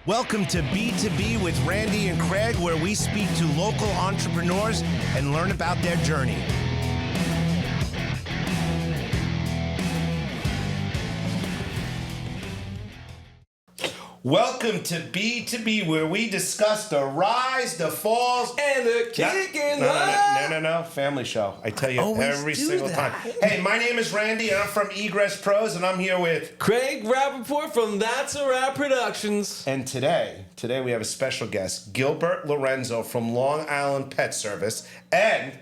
Welcome to B2B with Randy and Craig, where we speak to local entrepreneurs and learn about their journey. Welcome to B2B, where we discuss the rise, the falls, and the kicking. No. Family show. I tell you every single time. Hey, my name is Randy, and I'm from Egress Pros, and I'm here with Craig Rappaport from That's a Rap Productions. And today we have a special guest, Gilbert Lorenzo from Long Island Pet Service, and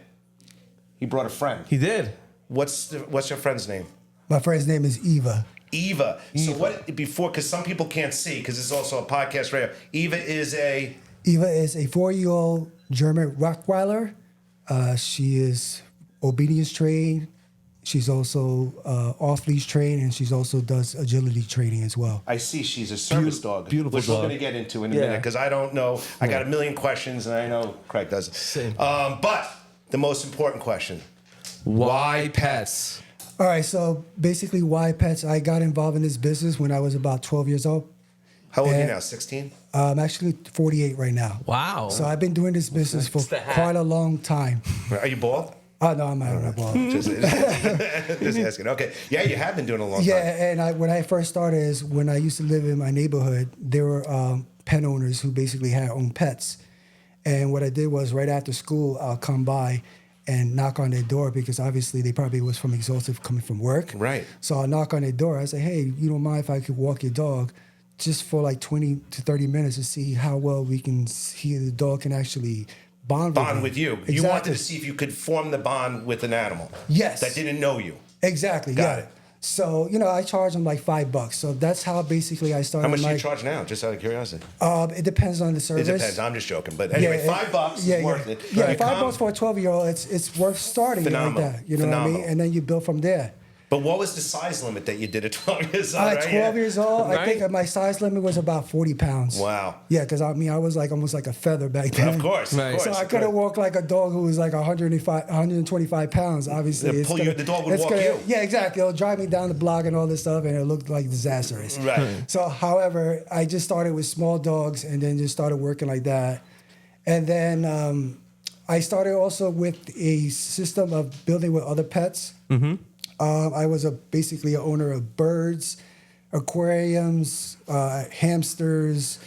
he brought a friend. He did. What's your friend's name? My friend's name is Eva. Eva. So because some people can't see, because it's also a podcast radio. Eva is a 4-year-old German Rottweiler. She is obedience trained. She's also off-leash trained, and she's also does agility training as well. I see she's a service dog. Beautiful which dog. We're going to get into in a minute, because I don't know. I got a million questions, and I know Craig doesn't. Same. But the most important question. Why pets? All right, so basically, why pets? I got involved in this business when I was about 12 years old. How old are you now, 16? I'm actually 48 right now. Wow. So I've been doing this business for quite a long time. Are you bald? Oh, no, I'm not bald. Just asking. Okay. Yeah, you have been doing it a long time. Yeah, and when I first started is when I used to live in my neighborhood, there were pet owners who basically had own pets. And what I did was right after school, I'll come by and knock on their door, because obviously they probably was from exhausted coming from work. Right. So I'll knock on their door. I say, hey, you don't mind if I could walk your dog just for like 20 to 30 minutes to see how well we can see the dog can actually bond with you. Exactly. You wanted to see if you could form the bond with an animal. Yes. That didn't know you. Exactly. Got it. So, I charge them like $5. So that's how basically I started. How much do you charge now, just out of curiosity? It depends on the service. It depends. I'm just joking. But anyway, $5 is worth it. Yeah, $5 for a 12-year-old, it's worth starting Phenomenal. like that. You know what I mean? And then you build from there. But what was the size limit that you did at 12 years old? At 12 years old, I think my size limit was about 40 pounds. Wow. Yeah, because I was like almost like a feather back then. Of course. So I couldn't walk like a dog who was like 125 pounds. Obviously, the dog would walk you. Yeah, exactly. It'll drive me down the block and all this stuff, and it looked like disastrous. Right. So, however, I just started with small dogs, and then just started working like that, and then I started also with a system of building with other pets. Mm-hmm. I was basically an owner of birds, aquariums, hamsters,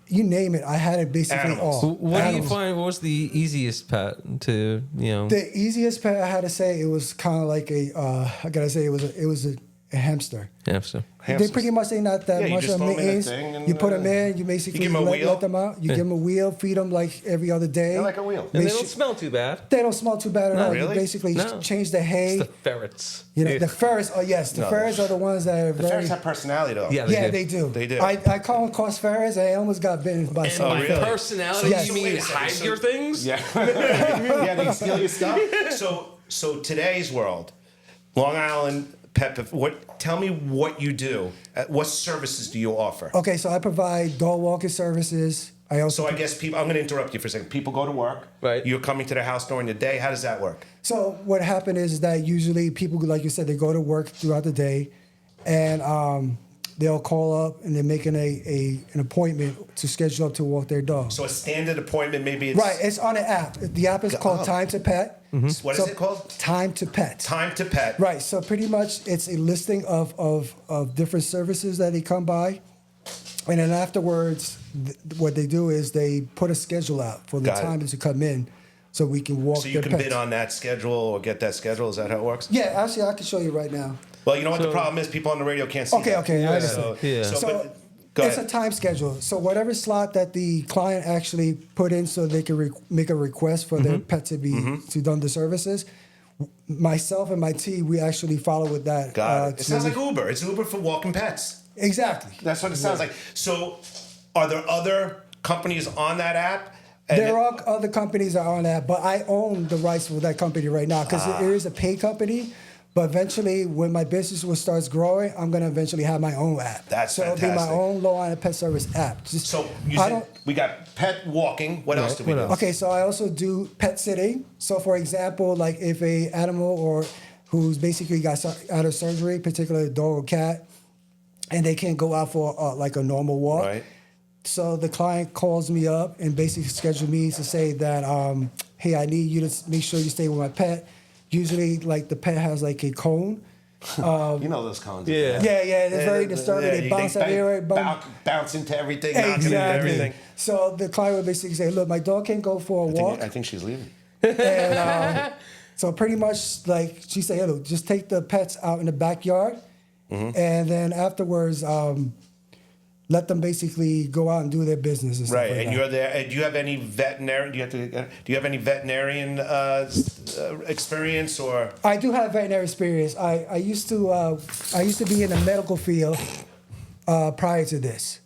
you name it. I had it basically Animals. all. What do you find? What was the easiest pet to The easiest pet I had to say, it was kind of like I gotta say it was a hamster. Hamster. They pretty much ain't not that much just of throw 'em in a maintenance. thing and, You put them in, you basically give 'em a wheel? let them out. You give them a wheel, feed them like every other day. They're like a wheel. And they don't smell too bad. They don't smell too bad at all. really? You basically change the hay. It's the ferrets. The ferrets. Oh yes, the ferrets are the ones that are The very. ferrets have personality, though. Yeah, They do. They do. I call them cross ferrets. I almost got bitten by And some. by really? personality, Yes. you Wait mean a second, hide so- your things? Yeah. Yeah, they steal your stuff. So today's world, Long Island Pet. Tell me what you do. What services do you offer? Okay, so I provide dog walking services. So I guess people. I'm going to interrupt you for a second. People go to work. Right. You're coming to their house during the day. How does that work? So what happened is that usually people, like you said, they go to work throughout the day, and they'll call up and they're making an appointment to schedule up to walk their dog. So a standard appointment, maybe it's... Right, it's on an app. The app is called Time to Pet. What is it called? Time to Pet. Time to Pet. Right, so pretty much it's a listing of different services that they come by. And then afterwards, what they do is they put a schedule out for the time to come in so we can walk So you their can pets. bid on that schedule or get that schedule? Is that how it works? Yeah, actually, I can show you right now. Well, you know what the problem is? People on the radio can't see that. Okay, I understand. So go it's ahead. a time schedule. So whatever slot that the client actually put in so they can make a request for their pet to be to done the services, myself and my team, we actually follow with that. Got it. It sounds like Uber. It's Uber for walking pets. Exactly. That's what it sounds like. So are there other companies on that app? There are other companies that are on that, but I own the rights for that company right now because it is a paid company. But eventually, when my business starts growing, I'm going to eventually have my own app. That's so fantastic. it'll be my own Long Island Pet Service app. So you said we got pet walking. What else do we do? Okay, so I also do pet sitting. So for example, like if a animal or who's basically got out of surgery, particularly a dog or cat, and they can't go out for like a normal walk. Right. So the client calls me up and basically schedules me to say that, hey, I need you to make sure you stay with my pet. Usually, like the pet has like a cone. You know those cones. Yeah. Yeah, it's very disturbing. They bounce everywhere. Bounce into everything. Knock into Exactly. everything. So the client would basically say, look, my dog can't go for a walk. I think she's leaving. And so pretty much like she said, hey, look, just take the pets out in the backyard. And then afterwards, let them basically go out and do their business and stuff Right, like and that. you're there. Do you have any veterinarian? Do you have any veterinarian experience or? I do have veterinary experience. I used to be in the medical field prior to this.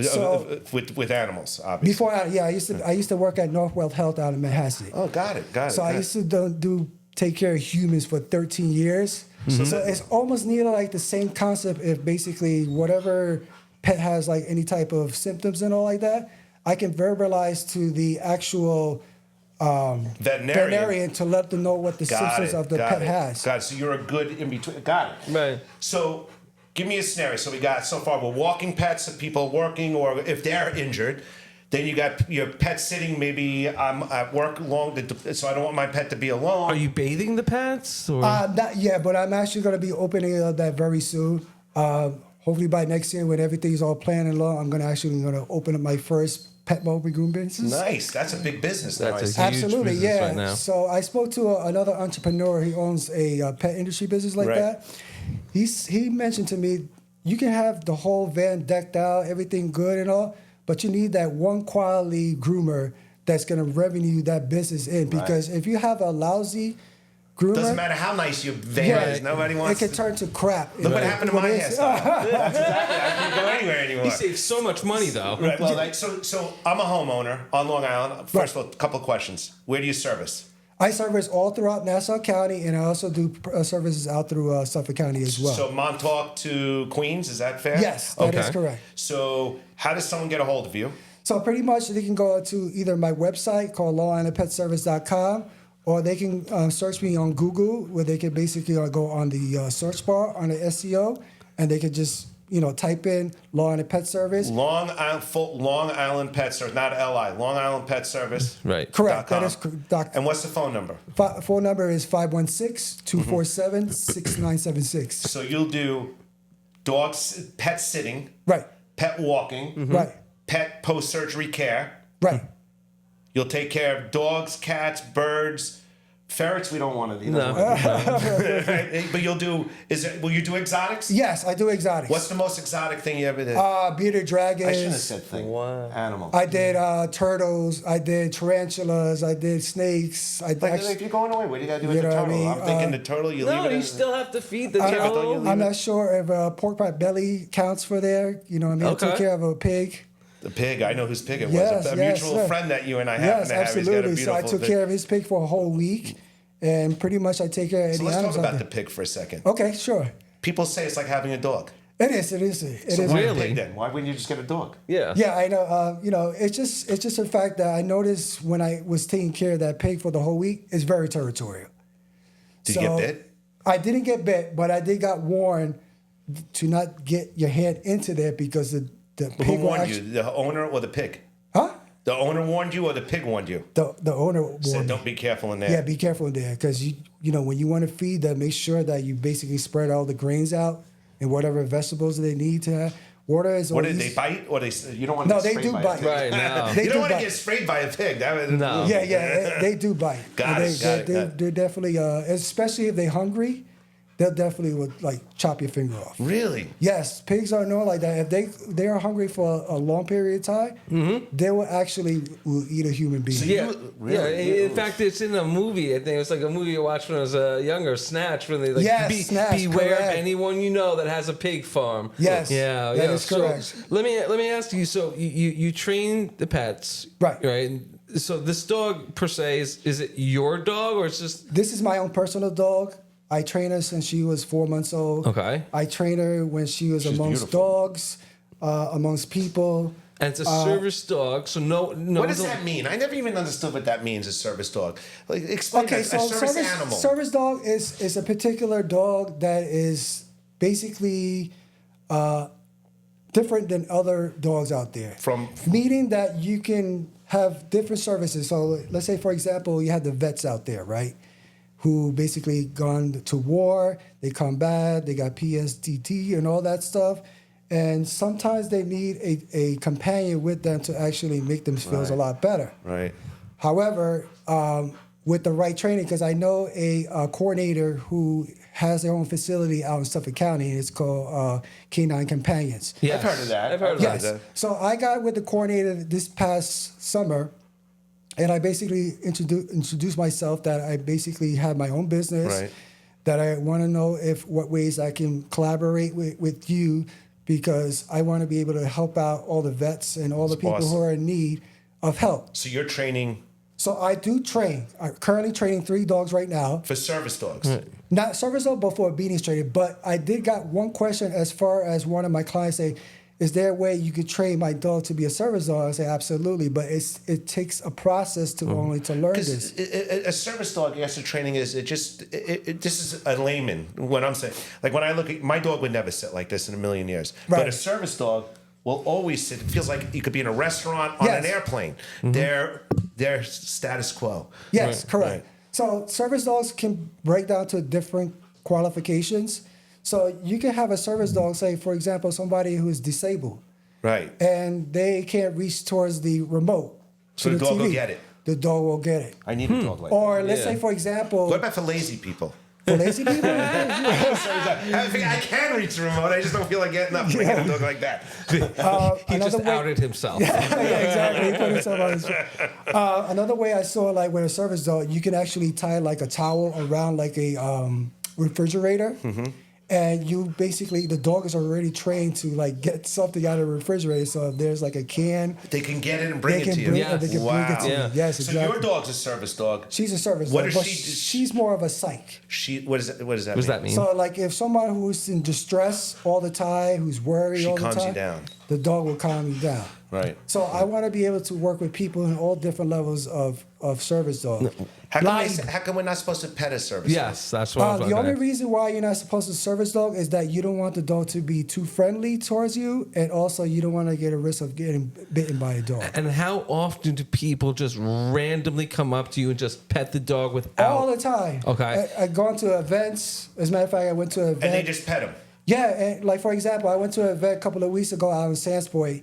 So- with animals, obviously. Before, I used to work at Northwell Health out in Manhasset. Oh, got it. So I used to take care of humans for 13 years. So it's almost nearly like the same concept. If basically whatever pet has like any type of symptoms and all like that, I can verbalize to the actual veterinarian to let them know what the symptoms of the pet has. Got it. So you're a good in between. Got it. Right. So give me a scenario. So we got so far we're walking pets of people working, or if they're injured. Then you got your pet sitting. Maybe I'm at work long, so I don't want my pet to be alone. Are you bathing the pets? Or? Not yet, but I'm actually going to be opening that very soon. Hopefully by next year, when everything's all planned and law, I'm going to open up my first pet mobile groom business. Nice. That's a big business. That's now. a huge Absolutely, business yeah. right now. So I spoke to another entrepreneur. He owns a pet industry business like Right. that. He mentioned to me, you can have the whole van decked out, everything good and all, but you need that one quality groomer that's going to revenue that business in. Because if you have a lousy groomer, Doesn't matter how nice your van is. Nobody wants. it can turn to crap. Look what happened to my hairstyle. That's exactly. I can't go anywhere anymore. You save so much money, though. Right. Well, so I'm a homeowner on Long Island. First of all, a couple of questions. Where do you service? I service all throughout Nassau County, and I also do services out through Suffolk County as well. So Montauk to Queens, is that fair? Yes, that is Okay. correct. So how does someone get a hold of you? So pretty much they can go to either my website called longislandpetservice.com, or they can search me on Google, where they can basically go on the search bar on the SEO, and they can just type in Long Island Pet Service. Long Island Pet Service, not LI. Long Island Pet Service. Right. Correct. .com. That is correct. And what's the phone number? Phone number is 516-247-6976. So you'll do dogs, pet sitting, Right. pet walking, Right. pet post-surgery care. Right. You'll take care of dogs, cats, birds, ferrets. We don't want to. No. Right? But will you do exotics? Yes, I do exotics. What's the most exotic thing you ever did? Bearded dragons. I shouldn't have said thing. Wow. Animal. I did turtles. I did tarantulas. I did snakes. Like, if you're going away, what do you got to do with You the know what I turtle? mean? I'm thinking the turtle, you leave No, it in. you still have to feed the don't you turtle. leave I'm not sure if pork pie belly counts for there. You know what I mean? I Okay. took care of a pig. The pig, I know whose pig it was. Yes, A yes, mutual sir. friend that you and I happen Yes, to have. He's got a absolutely. So I beautiful took pig. care of his pig for a whole week, and pretty much I take care of So any let's animals talk out about the there. pig for a second. Okay, sure. People say it's like having a dog. It is. It is. Why a Really? pig then? Why wouldn't you just get a dog? Yeah. Yeah, I know. It's just a fact that I noticed when I was taking care of that pig for the whole week, it's very territorial. Did you get bit? I didn't get bit, but I did got warned to not get your hand into there because the Who pig will warned you? actually, The owner or the pig? Huh? The owner warned you or the pig warned you? The owner warned Said me. don't be careful in there. Yeah, be careful there because you when you want to feed them, make sure that you basically spread all the grains out and whatever vegetables they need to have. Water is What always, did they bite? Or you don't want to No, get they sprayed do by bite. a pig. Right now. They You do don't want to bite. get sprayed by a pig. No. Yeah, they do bite. Got it, got it. They're definitely, especially if they're hungry, they'll definitely would like chop your finger off. Really? Yes, pigs are known like that. If they are hungry for a long period of time, they will eat a human being. Yeah, Really? yeah. In fact, it's in a movie. I think it was like a movie I watched when I was younger, Snatch, when they like Yes, Snatch, beware correct. of anyone you know that has a pig farm. Yes, yeah, that is correct. So let me ask you. So you train the pets, Right. Right. So this dog per se is it your dog or it's just This is my own personal dog. I trained her since she was 4 months old. Okay. I trained her when she was She's amongst beautiful. dogs, amongst people. and it's a service dog? So no. What does that mean? I never even understood what that means, a service dog. Like, explain Okay, that. so A service animal. service dog is a particular dog that is basically different than other dogs out there. Meaning that you can have different services. So let's say, for example, you have the vets out there, right? Who basically gone to war, they come back, they got PSTD and all that stuff. And sometimes they need a companion with them to actually make them feel a lot better. Right. However, with the right training, because I know a coordinator who has their own facility out in Suffolk County, and it's called Canine Companions. Yes. I've heard of that. I've heard of Yes. that. So I got with the coordinator this past summer, and I basically introduced myself that I basically have my own business, Right. that I want to know what ways I can collaborate with you, because I want to be able to help out all the vets and all the people who are in need of help. So you're training So I do train. I'm currently training 3 dogs right now. for service dogs. Not service dog, but for obedience training. But I did got one question as far as one of my clients say, is there a way you could train my dog to be a service dog? I say absolutely, but it takes a process to only to learn this. Because a service dog, yes, the training is this is a layman. What I'm saying, like when I look at my dog would never sit like this in a million years, but Right. a service dog will always sit. It feels like you could be in a restaurant, on an Yes. airplane. They're status quo. Yes, correct. Right. So service dogs can break down to different qualifications. So you can have a service dog, say, for example, somebody who is disabled, Right. and they can't reach towards the remote. So to the dog will TV. get it. The dog will get it. I need a dog like that. Or let's Yeah. say, for example, What about for lazy people? for lazy people, I can reach the remote. I just don't feel like getting up and getting a dog like that. He another just way- outed himself. yeah, exactly. He put himself on his. Another way I saw, like with a service dog, you can actually tie like a towel around like a refrigerator, and you basically the dog is already trained to like get something out of the refrigerator. So if there's like a can, They can get it and bring they it can to you. bring, Yes. they can bring it to Wow. you. Yes, So exactly. your dog's a service dog. She's a service What dog, does but she do? she's more of a psych. What does that What does that mean? So like if someone who's in distress all the time, who's worried She all the calms time, you down. the dog will calm you down. Right. So I want to be able to work with people in all different levels of service dog. How come, Like- how come we're not supposed to pet a service dog? Yes, that's what I'm The talking only about. reason why you're not supposed to service dog is that you don't want the dog to be too friendly towards you, and also you don't want to get a risk of getting bitten by a dog. And how often do people just randomly come up to you and just pet the dog without? All the time. Okay. I've gone to events. As a matter of fact, I went to an event. And they just pet him. Yeah, and like for example, I went to an event a couple of weeks ago out in Sandsport,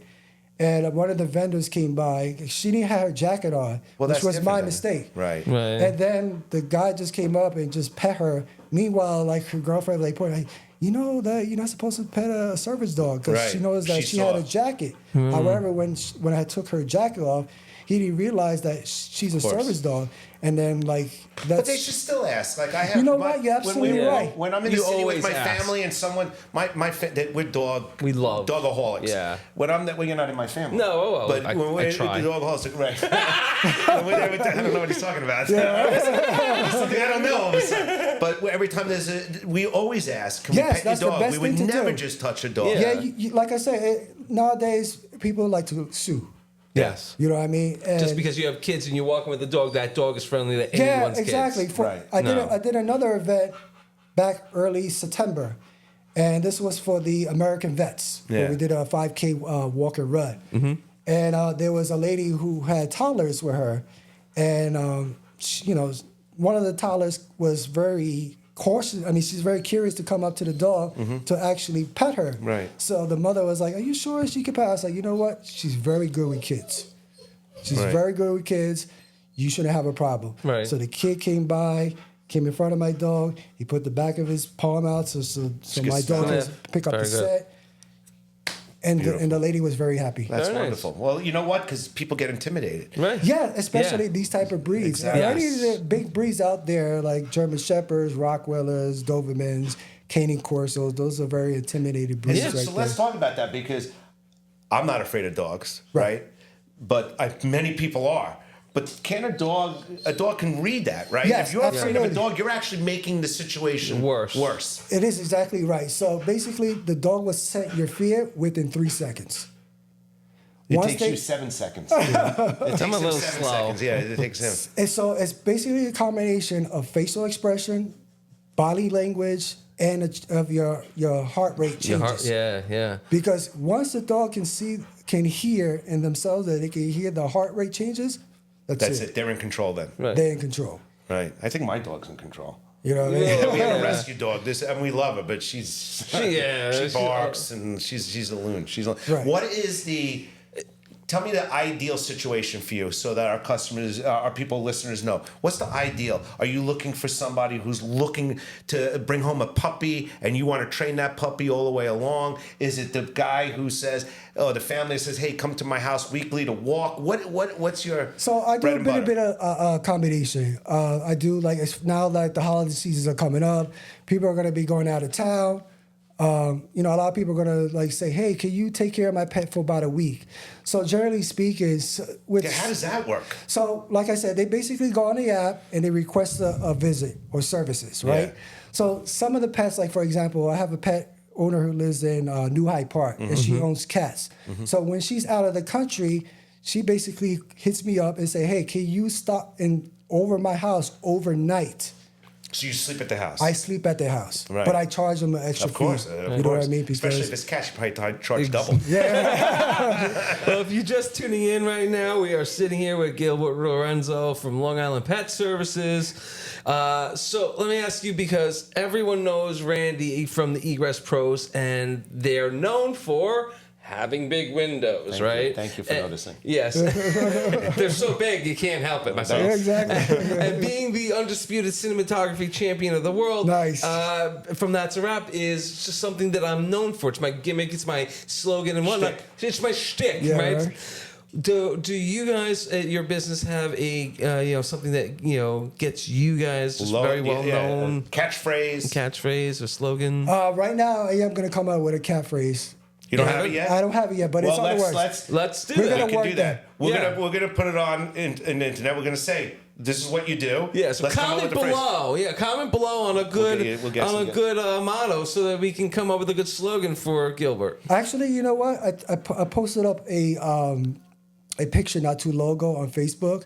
and one of the vendors came by. She didn't have her jacket on, Well, which that's was my different then. mistake. Right. Right. And then the guy just came up and just pet her. Meanwhile, like her girlfriend, like pointed, like, you know that you're not supposed to pet a service dog because Right. she knows that She she had saw. a jacket. However, when I took her jacket off, he didn't realize that she's a course. service dog. And then like that's But they should still ask. Like I have. You know my- what? You're absolutely when right. When I'm in the You city with always my ask. family and someone, we're We love- dogaholics. Yeah. When you're not in my family. No, but I- when I we're try. dogaholics, right? When we're there with I don't know what he's talking about. Something I don't know. All of a sudden. But every time we always ask, can Yes, we pet that's the your dog? best We would thing to never do. just touch a dog. yeah, like I said, nowadays people like to sue. Yes. You know what I mean? And Just because you have kids and you're walking with a dog, that dog is friendly to yeah, anyone's exactly. kids. Right. I did another event back early September, and this was for the American vets. Where Yeah. we did a 5K walk and run, and there was a lady who had toddlers with her, and she, one of the toddlers was very cautious. I mean, she's very curious to come up to the dog to actually pet her. Right. So the mother was like, "Are you sure she can pet?" I was like, "You know what? She's very good with kids. She's Right. very good with kids. You shouldn't have a problem." Right. So the kid came in front of my dog. He put the back of his palm out so get my dog started. could pick up Very the good. set. And the lady was very happy. That's Very nice. wonderful. Well, you know what? Because people get intimidated. Right. Yeah, especially Yeah. these type of breeds. Exactly. And Yes. any of the big breeds out there, like German Shepherds, Rottweilers, Dobermans, Caning Corsos, those are very intimidated breeds So, right so let's there. talk about that because I'm not afraid of dogs, Right. right? But many people are. But can a dog can read that, right? Yes, if you're afraid of a absolutely. dog, you're actually making the situation Worse. Worse. It is exactly right. So basically, the dog will set your fear within 3 seconds. It Once takes they- you 7 seconds. It takes I'm a him little 7 slow. seconds. Yeah, it takes him. And so it's basically a combination of facial expression, body language, and of your heart rate changes. Your heart, yeah. Because once the dog can hear in themselves that they can hear the heart rate changes, that's it. They're in control then. Right. They're in control. Right. I think my dog's in control. You know what I mean? Yeah. We have a rescue dog. And we love her, but she barks and she's a loon. Right. What is tell me the ideal situation for you so that our customers, our people, listeners know. What's the ideal? Are you looking for somebody who's looking to bring home a puppy and you want to train that puppy all the way along? Is it the guy who says, the family says, hey, come to my house weekly to walk? What's your So I do bread a and bit butter? of a combination. I do now that the holiday seasons are coming up, people are going to be going out of town. A lot of people are going to say, hey, can you take care of my pet for about a week? So generally speaking, How does that work? So like I said, they basically go on the app and they request a visit or services, right? Yeah. So some of the pets, like for example, I have a pet owner who lives in New Hyde Park and she owns cats. So when she's out of the country, she basically hits me up and say, hey, can you stop over my house overnight? So you sleep at the house? I sleep at their house, Right. but I charge them an extra Of course. fee. Of You know what course. I mean? Because Especially if it's cash, you probably charge double. Well, if you're just tuning in right now, we are sitting here with Gilbert Lorenzo from Long Island Pet Services. So let me ask you, because everyone knows Randy from the Egress Pros, and they're known for having big windows, right? Thank you for noticing. Yes. They're so big, you can't help it myself. Yeah, exactly. And being the undisputed cinematography champion of the world, Nice. from That to Rap is just something that I'm known for. It's my gimmick, it's my slogan and whatnot. Shtick. It's my shtick, Yeah, right? right. Do you guys at your business have a something that gets you guys just very well known catchphrase or slogan? Right now, I am going to come out with a catchphrase. You don't Yeah, have it yet? I don't have it yet, but it's on the works. Let's do We're that. gonna We can work do that. that. We're gonna put it on in the internet. We're gonna say this is what you do. Yeah, so Let's come up comment with the phrase. below. Yeah, comment below on a good We'll get some good. good motto so that we can come up with a good slogan for Gilbert. Actually, you know what? I posted up a picture not too long ago on Facebook,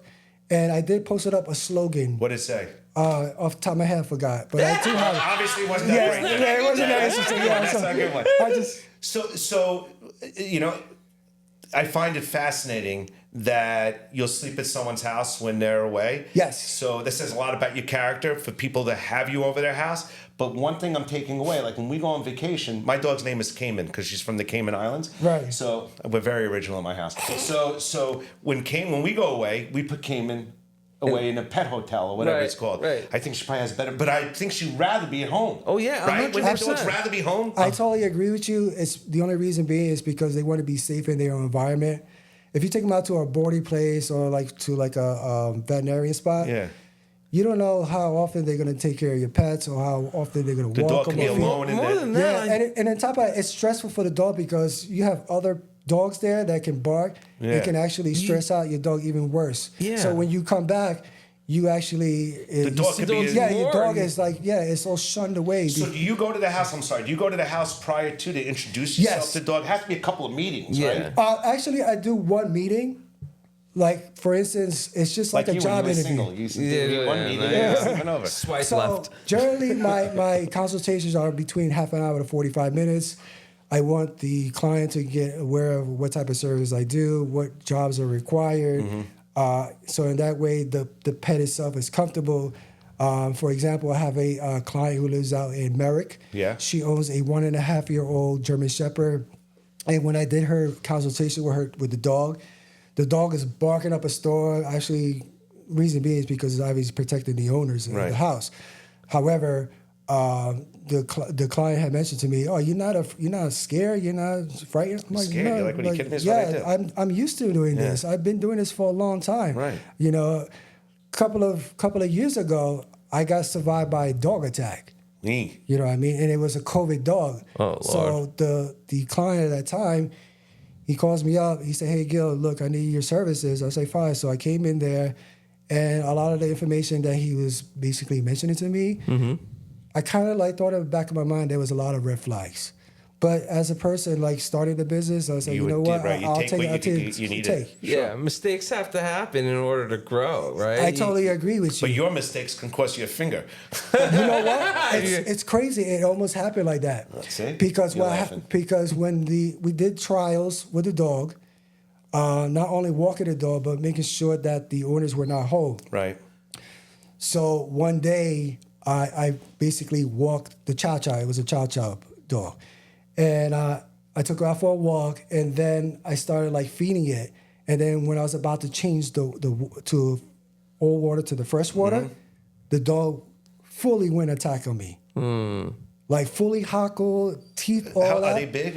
and I did post it up a slogan. What did it say? Off the top of my head, I forgot, but I do have it. Obviously, it wasn't that great. Yeah, it wasn't that interesting. Yeah, That's so not a good one. I just So I find it fascinating that you'll sleep at someone's house when they're away. Yes. So this says a lot about your character for people to have you over their house. But one thing I'm taking away, like when we go on vacation, my dog's name is Cayman because she's from the Cayman Islands. Right. So we're very original in my house. So when we go away, we put Cayman away in a pet hotel or whatever Right, it's called. right. I think she probably has better, but I think she'd rather be at home. Oh, yeah, right? Wouldn't the 100%. dogs rather be home? I totally agree with you. It's the only reason being is because they want to be safe in their own environment. If you take them out to a boarding place or to a veterinarian spot, Yeah. you don't know how often they're going to take care of your pets or how often they're going to The walk dog can them. be or feed- alone in More there. than Yeah, that, and on top of it, it's stressful for the dog because you have other dogs there that can bark. Yeah. It can actually stress out your dog even worse. Yeah. So when you come back, you actually The dog could be your dog more. is it's all shunned away. So do you go to the house? I'm sorry. Do you go to the house prior to introduce yourself Yes. to the dog? It has to be a couple of meetings, Yeah. right? Actually, I do one meeting. Like for instance, it's just like a you job when you were interview. single. You used to Yeah, do one yeah, meeting yeah. and you're sleeping over. Swipe So left. generally, my consultations are between half an hour to 45 minutes. I want the client to get aware of what type of service I do, what jobs are required. So in that way, the pet itself is comfortable. For example, I have a client who lives out in Merrick. Yeah. She owns a 1.5-year-old German Shepherd. And when I did her consultation with the dog is barking up a storm. Actually, reason being is because it's obviously protecting the owners of Right. the house. However, the client had mentioned to me, "Oh, you're not scared, you're not frightened." I'm like, Scared? "No." You're like, "What are you kidding me? This is yeah, what I do." I'm used to doing this. I've been doing this for a long time. Right. You know, couple of years ago, I got survived by a dog attack. Me. You know what I mean? And it was a COVID dog. Oh, So Lord. the client at that time, he calls me up. He said, "Hey, Gil, look, I need your services." I say, "Fine." So I came in there, and a lot of the information that he was basically mentioning to me, I kind of thought in the back of my mind there was a lot of red flags. But as a person like starting the business, I was like, you know what? Right. You I'll take take what it. you need. Yeah, mistakes have to happen in order to grow, right? I totally agree with you. But your mistakes can cost you a finger. You know what? It's crazy. It almost happened like that. See? Because You're what laughing. happened? Because when we did trials with the dog, not only walking the dog, but making sure that the owners were not whole. Right. So one day, I basically walked the Chow Chow. It was a Chow Chow dog, and I took her out for a walk, and then I started like feeding it. And then when I was about to change the to old water to the fresh water, the dog fully went attack on me. Like fully hockled, teeth, all How, that. are they big?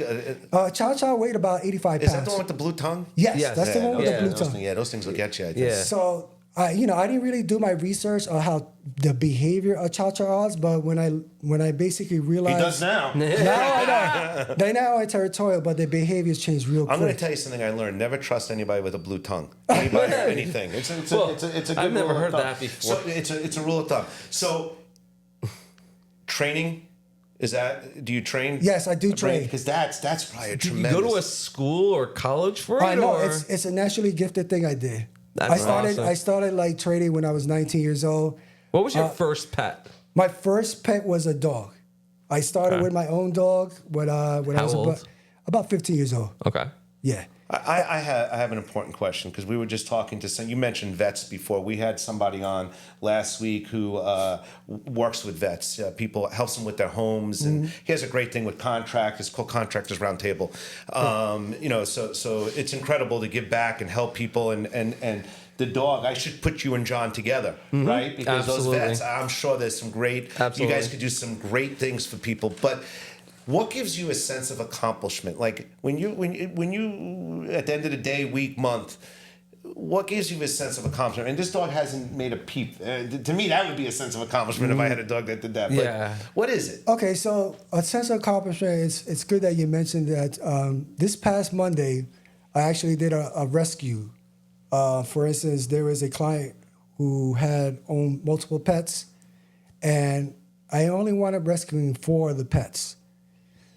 Chow Chow weighed about 85 Is pounds. that the one with the blue tongue? Yes, Yes. that's the one with the blue those tongue. things, those things will get you. I think. Yeah. So, I didn't really do my research on how the behavior of Chow Chow is, but when I basically He realized does now. now I know they now are territorial, but their behaviors change real quick. I'm going to tell you something I learned. Never trust anybody with a blue tongue. Anybody or anything. It's a good I've never rule of heard thumb. that before. So it's a rule of thumb. So training, do you train? Yes, I do train. Because that's probably a Did you tremendous. go to a school or college for it? I know or? it's a naturally gifted thing I did. That's I awesome. started like training when I was 19 years old. What was your first pet? My first pet was a dog. I started with my own dog when I was old? about 15 years old. Okay. Yeah. I have an important question because we were just talking to you mentioned vets before. We had somebody on last week who works with vets. People helps them with their homes, and he has a great thing with contract. It's called Contractors Roundtable. So it's incredible to give back and help people and the dog. I should put you and John together, right? Because Absolutely. those vets, I'm sure there's some great. Absolutely. You guys could do some great things for people, but. What gives you a sense of accomplishment? Like when you at the end of the day, week, month, what gives you a sense of accomplishment? And this dog hasn't made a peep. To me, that would be a sense of accomplishment if I had a dog that did that. But Yeah. what is it? Okay, so a sense of accomplishment. It's good that you mentioned that. This past Monday, I actually did a rescue. For instance, there was a client who had owned multiple pets, and I only wanted rescuing 4 of the pets.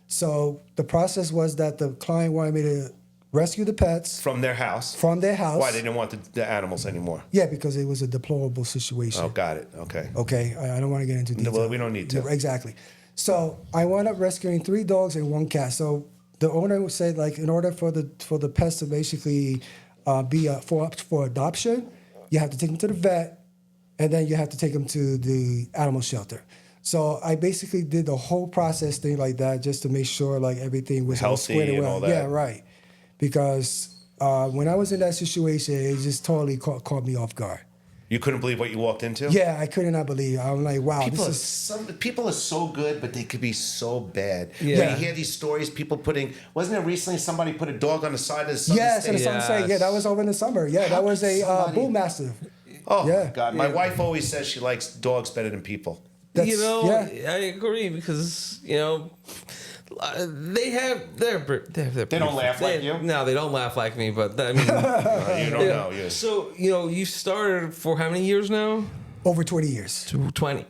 So the process was that the client wanted me to rescue the pets From their house. from their house. Why they didn't want the animals anymore? Yeah, because it was a deplorable situation. Oh, got it. Okay. Okay, I don't want to get into detail. Well, we don't need to. Yeah, exactly. So I wound up rescuing 3 dogs and 1 cat. So the owner said, like, in order for the pets to basically be for adoption, you have to take them to the vet, and then you have to take them to the animal shelter. So I basically did the whole process thing like that just to make sure like everything was all Healthy squared away. and all that. Yeah, right. Because when I was in that situation, it just totally caught me off guard. You couldn't believe what you walked into? Yeah, I could not believe. I'm like, wow, People this is. people are so good, but they could be so bad. Yeah. When you hear these stories, people wasn't there recently somebody put a dog on the side of the Yes, and stage? some say, yeah, that was over in the summer. Yeah, that was a bull mastiff. Oh Yeah. my God! My wife always says she likes dogs better than people. That's, I agree because they don't laugh like you? No, they don't laugh like me. But I mean, You don't know. You. so you started for how many years now? over 20 years. 20.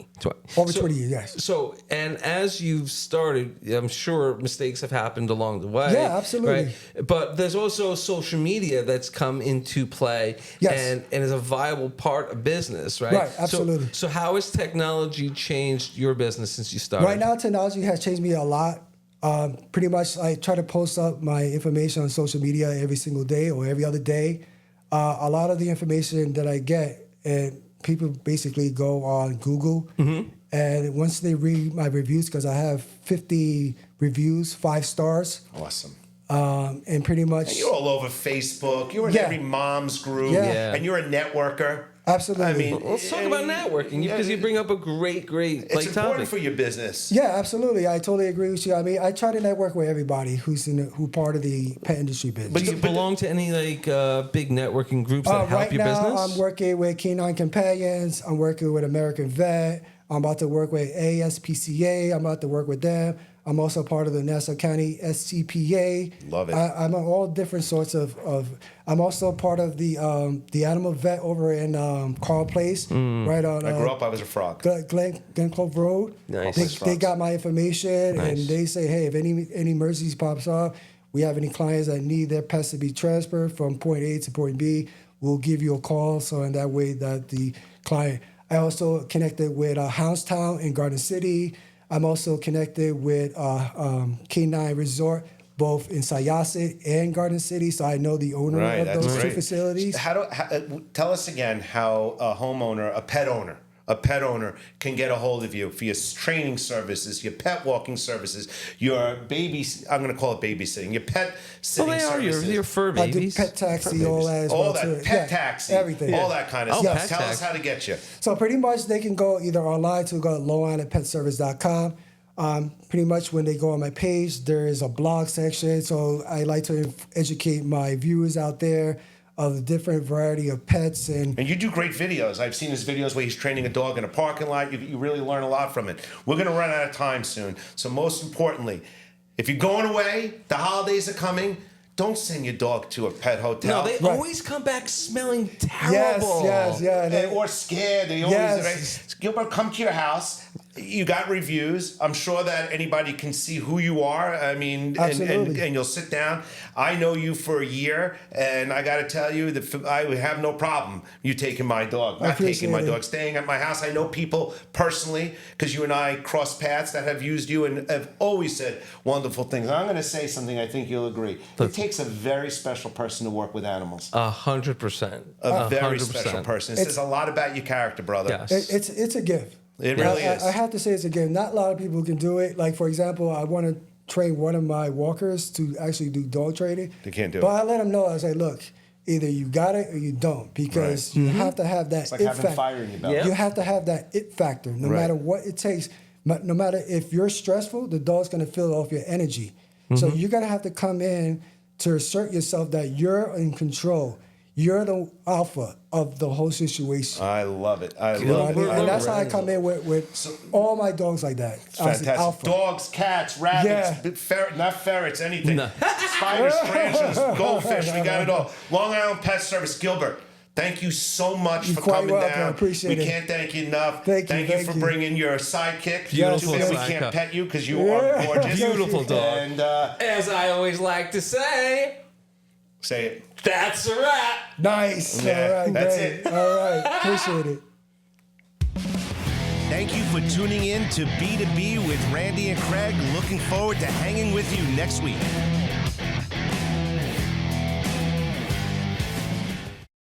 Over 20 years, yes. So, and as you've started, I'm sure mistakes have happened along the way. Yeah, absolutely. Right? But there's also social media that's come into play Yes. and is a viable part of business, right? Right, absolutely. So how has technology changed your business since you started? Right now, technology has changed me a lot. Pretty much, I try to post up my information on social media every single day or every other day. A lot of the information that I get, and people basically go on Google, and once they read my reviews, because I have 50 reviews, 5 stars, Awesome. and pretty much And you're all over Facebook. You're in Yeah. every mom's group, Yeah. and you're a networker. absolutely. I mean, Let's talk about networking because you bring up a great it's like important topic. for your business. Yeah, absolutely. I totally agree with you. I mean, I try to network with everybody who part of the pet industry business. Do you belong to any big networking groups that help right your now, business? I'm working with Canine Companions. I'm working with American Vet. I'm about to work with ASPCA. I'm about to work with them. I'm also part of the Nassau County SCPA. Love it. I'm on all different sorts of. I'm also part of the animal vet over in Carl Place, right on. I grew up, I was a frog. Glen Clove Road. Nice. They got my information, and they say, hey, if any emergencies pops up, we have any clients that need their pets to be transferred from point A to point B, we'll give you a call. So in that way that the client. I also connected with Houndstown in Garden City. I'm also connected with K9 Resort, both in Syosset and Garden City, so I know the owner of those two facilities. Tell us again how a pet owner can get a hold of you for your training services, your pet walking services, your I'm going to call it babysitting, your pet sitting services. Your fur I do babies. pet taxi, all that as well, too. Pet taxi, everything. all that kind of Oh, stuff. pet Tell us taxi. how to get you. So pretty much they can go either online to go to longislandpetservice.com. Pretty much when they go on my page, there is a blog section. So I like to educate my viewers out there of the different variety of pets. And you do great videos. I've seen his videos where he's training a dog in a parking lot. You really learn a lot from it. We're going to run out of time soon. So most importantly, if you're going away, the holidays are coming, don't send your dog to a pet hotel. No, they always come back smelling terrible. Or scared. They always, right? Gilbert, come to your house. You got reviews. I'm sure that anybody can see who you are. I mean, and you'll sit down. I know you for a year, and I got to tell you that I would have no problem you taking my dog, not taking my dog, staying at my house. I know people personally because you and I cross paths that have used you and have always said wonderful things. I'm going to say something I think you'll agree. It takes a very special person to work with animals. 100%. A very special person. It says a lot about your character, brother. Yes. It's a gift. It really is. I have to say it's a gift. Not a lot of people can do it. Like, for example, I want to train one of my walkers to actually do dog training. They can't do it. But I let them know, I say, look, either you got it or you don't, because you have to have that It's like it having factor. fire in your belly. You have to have that it factor, no matter what it takes. But no matter if you're stressful, the dog's going to feel off your energy. So you're going to have to come in to assert yourself that you're in control. You're the alpha of the whole situation. I love it. I You know love what I it. mean? And that's how I come in with all my dogs like that. Fantastic. Alpha. Dogs, cats, rabbits, not ferrets, anything. Spiders, tarantulas, goldfish, we got it all. Long Island Pet Service, Gilbert. Thank you so much for quite coming welcome. I down. appreciate we it. can't thank you enough. Thank you for you. bringing your sidekick. Beautiful Too bad we sidekick. can't pet you because you are gorgeous. Beautiful dog. And As I always like to say, say it. that's a wrap. Nice. Yeah, all right, that's great. it. All right, appreciate it. Thank you for tuning in to B2B with Randy and Craig. Looking forward to hanging with you next week.